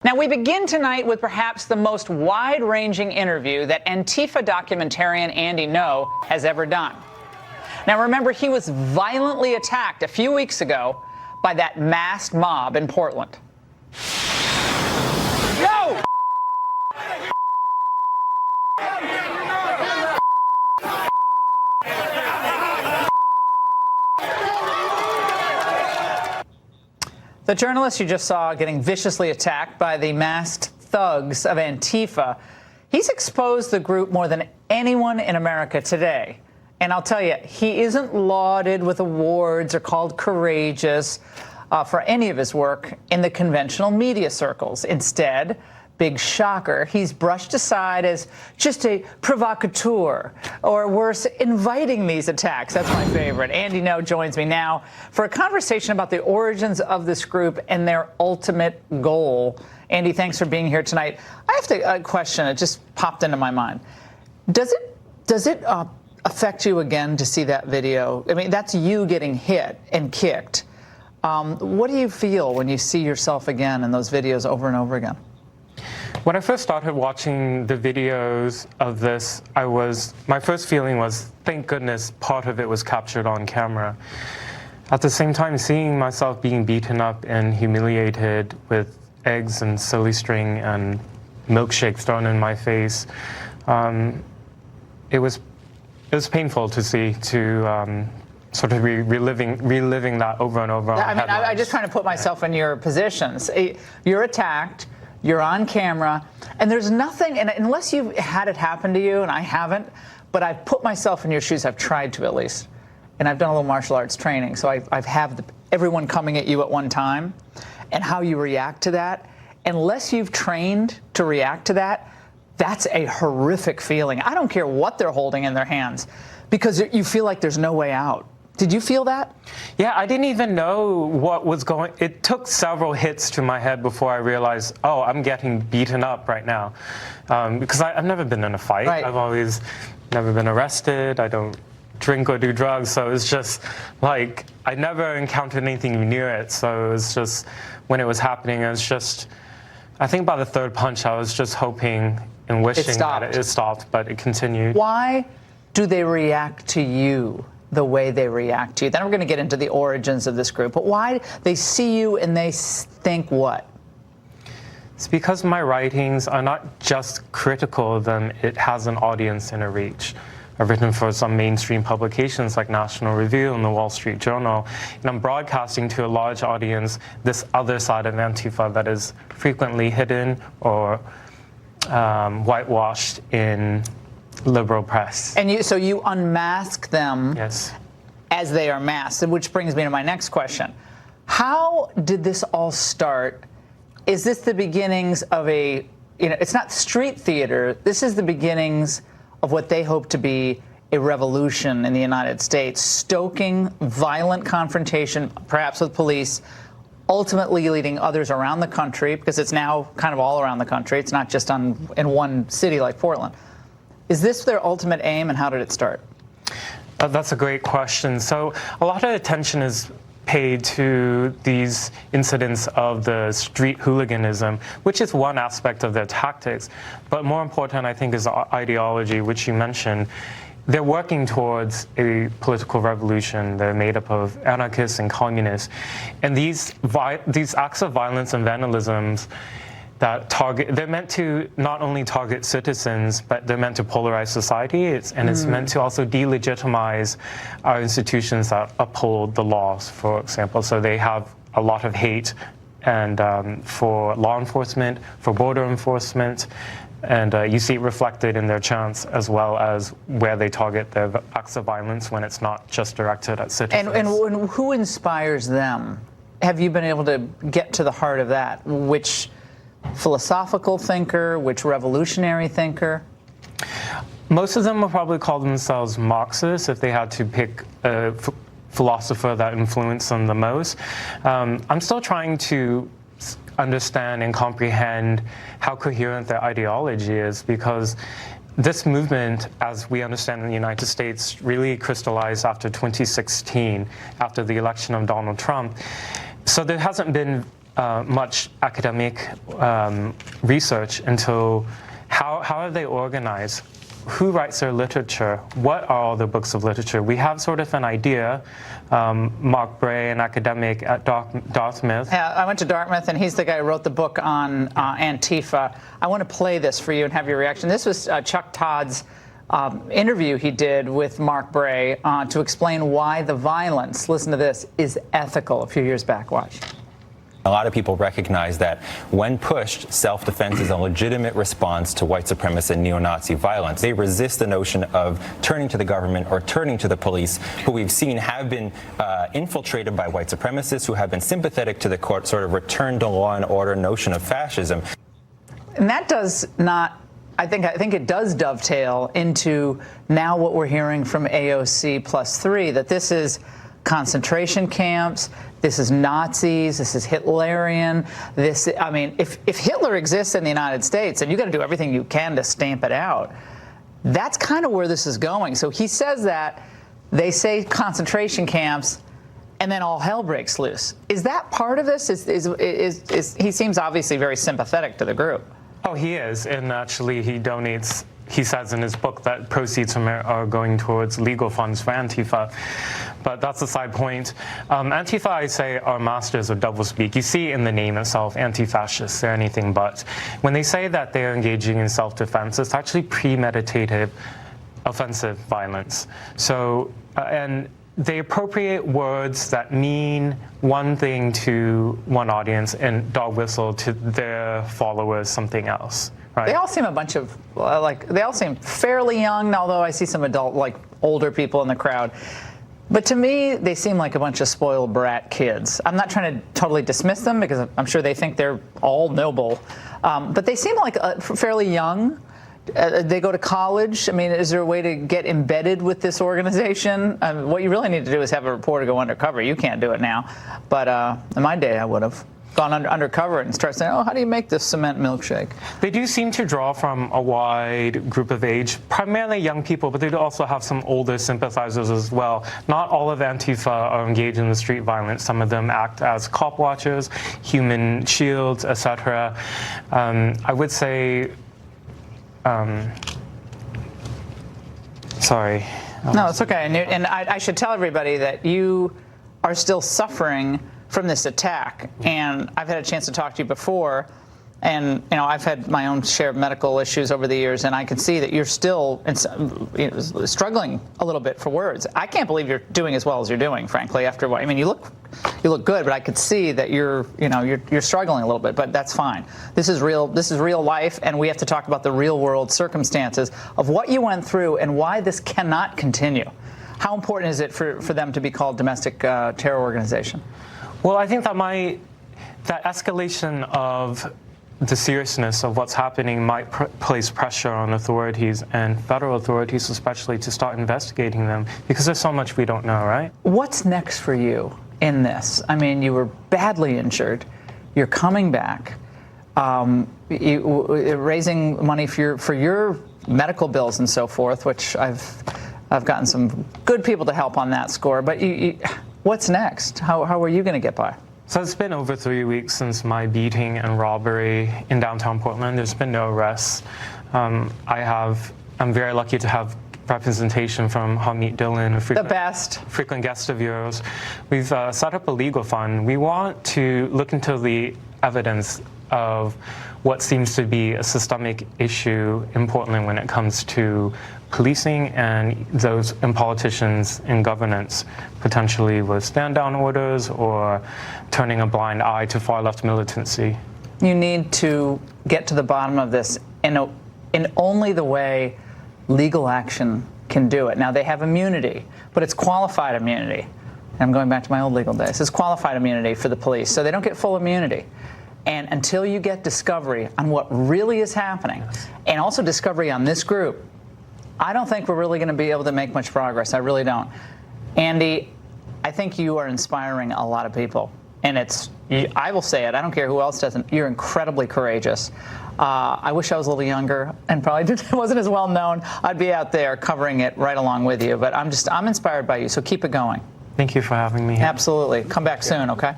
Now, we begin tonight with perhaps the most wide-ranging interview that Antifa documentarian Andy Ngo has ever done. Now, remember, he was violently attacked a few weeks ago by that masked mob in Portland. Yo! The journalist you just saw getting viciously attacked by the masked thugs of Antifa, he's exposed the group more than anyone in America today. And I'll tell you, he isn't lauded with awards or called courageous for any of his work in the conventional media circles. Instead, big shocker, he's brushed aside as just a provocateur, or worse, inviting these attacks. That's my favorite. Andy Ngo joins me now for a conversation about the origins of this group and their ultimate goal. Andy, thanks for being here tonight. I have a question that just popped into my mind. Does it affect you again to see that video? I mean, that's you getting hit and kicked. What do you feel when you see yourself again in those videos over and over again? When I first started watching the videos of this, my first feeling was, thank goodness part of it was captured on camera. At the same time, seeing myself being beaten up and humiliated with eggs and silly string and milkshakes thrown in my face, it was painful to see, sort of reliving that over and over. I mean, I just trying to put myself in your positions. You're attacked. You're on camera, and there's nothing, and unless you've had it happen to you, and I haven't, but I've put myself in your shoes, I've tried to at least, and I've done a little martial arts training, so I've had everyone coming at you at one time, and how you react to that. Unless you've trained to react to that, that's a horrific feeling. I don't care what they're holding in their hands, because you feel like there's no way out. Did you feel that? Yeah, I didn't even know what was going. It took several hits to my head before I realized, oh, I'm getting beaten up right now. Because I've never been in a fight. Right. I've always never been arrested. I don't drink or do drugs. So it's just like, I never encountered anything near it. So it was just, when it was happening, it was just, I think by the third punch, I was just hoping and wishing that it stopped, but it continued. Why do they react to you the way they react to you? Then we're going to get into the origins of this group, but why they see you and they think what? It's because my writings are not just critical of them, it has an audience and a reach. I've written for some mainstream publications like National Review and the Wall Street Journal, and I'm broadcasting to a large audience this other side of Antifa that is frequently hidden or whitewashed in liberal press. And so you unmask them. Yes. As they are masked, which brings me to my next question. How did this all start? Is this the beginnings of it's not street theater, this is the beginnings of what they hope to be a revolution in the United States, stoking violent confrontation, perhaps with police, ultimately leading others around the country, because it's now kind of all around the country, it's not just in one city like Portland. Is this their ultimate aim, and how did it start? That's a great question. So a lot of attention is paid to these incidents of the street hooliganism, which is one aspect of their tactics. But more important, I think, is the ideology, which you mentioned. They're working towards a political revolution. They're made up of anarchists and communists. And these acts of violence and vandalisms that they're meant to not only target citizens, but they're meant to polarize society. It's meant to also delegitimize our institutions that uphold the laws, for example. So they have a lot of hate and for law enforcement, for border enforcement, and you see it reflected in their chants as well as where they target their acts of violence when it's not just directed at citizens. And who inspires them? Have you been able to get to the heart of that? Which philosophical thinker, which revolutionary thinker? Most of them will probably call themselves Marxists if they had to pick a philosopher that influenced them the most. I'm still trying to understand and comprehend how coherent their ideology is, because this movement, as we understand in the United States, really crystallized after 2016, after the election of Donald Trump. So there hasn't been much academic research into how are they organized, who writes their literature, what are all the books of literature. We have sort of an idea. Mark Bray, an academic at Dartmouth. Yeah, I went to Dartmouth, and he's the guy who wrote the book on Antifa. I want to play this for you and have your reaction. This was Chuck Todd's interview he did with Mark Bray to explain why the violence, listen to this, is ethical a few years back. Watch. A lot of people recognize that when pushed, self-defense is a legitimate response to white supremacist and neo-Nazi violence. They resist the notion of turning to the government or turning to the police, who we've seen have been infiltrated by white supremacists who have been sympathetic to the court sort of return to law and order notion of fascism. And that does not, I think it does dovetail into now what we're hearing from AOC +3, that this is concentration camps, this is Nazis, this is Hitlerian. I mean, if Hitler exists in the United States, and you got to do everything you can to stamp it out, that's kind of where this is going. So he says that they say concentration camps, and then all hell breaks loose. Is that part of this? He seems obviously very sympathetic to the group. Oh, he is, and actually he donates. He says in his book that proceeds from it are going towards legal funds for Antifa. But that's a side point. Antifa, I say, are masters of doublespeak. You see in the name itself, anti-fascists, they're anything but. When they say that they're engaging in self-defense, it's actually premeditated offensive violence. So, and they appropriate words that mean one thing to one audience and dog whistle to their followers something else. Right. They all seem a bunch of, they all seem fairly young, although I see some older people in the crowd. But to me, they seem like a bunch of spoiled brat kids. I'm not trying to totally dismiss them because I'm sure they think they're all noble. But they seem like fairly young. They go to college. I mean, is there a way to get embedded with this organization? What you really need to do is have a reporter go undercover. You can't do it now. But in my day, I would have gone undercover and start saying, oh, how do you make this cement milkshake? They do seem to draw from a wide group of age, primarily young people, but they do also have some older sympathizers as well. Not all of Antifa are engaged in the street violence. Some of them act as cop watchers, human shields, etc. I would say, sorry. No, it's okay. And I should tell everybody that you are still suffering from this attack, and I've had a chance to talk to you before, and I've had my own share of medical issues over the years, and I can see that you're still struggling a little bit for words. I can't believe you're doing as well as you're doing, frankly. After what I mean, you look good, but I could see that you're struggling a little bit. But that's fine. This is real. This is real life, and we have to talk about the real world circumstances of what you went through and why this cannot continue. How important is it for them to be called domestic terror organization? Well, I think that that escalation of the seriousness of what's happening might place pressure on authorities and federal authorities especially to start investigating them, because there's so much we don't know, right? What's next for you in this? I mean, you were badly injured. You're coming back, raising money for your medical bills and so forth, which I've gotten some good people to help on that score. But what's next? How are you going to get by? So it's been over 3 weeks since my beating and robbery in downtown Portland. There's been no arrests. I'm very lucky to have representation from Hamid Dillon, a frequent guest of yours. We've set up a legal fund. We want to look into the evidence of what seems to be a systemic issue in Portland when it comes to policing and those and politicians in governance, potentially with stand-down orders or turning a blind eye to far-left militancy. You need to get to the bottom of this in only the way legal action can do it. Now, they have immunity, but it's qualified immunity. And I'm going back to my old legal days. It's qualified immunity for the police, so they don't get full immunity. And until you get discovery on what really is happening, and also discovery on this group, I don't think we're really going to be able to make much progress. I really don't. Andy, I think you are inspiring a lot of people. And I will say it, I don't care who else doesn't, you're incredibly courageous. I wish I was a little younger and probably wasn't as well known. I'd be out there covering it right along with you. But I'm inspired by you, so keep it going. Thank you for having me here. Absolutely. Come back soon, okay?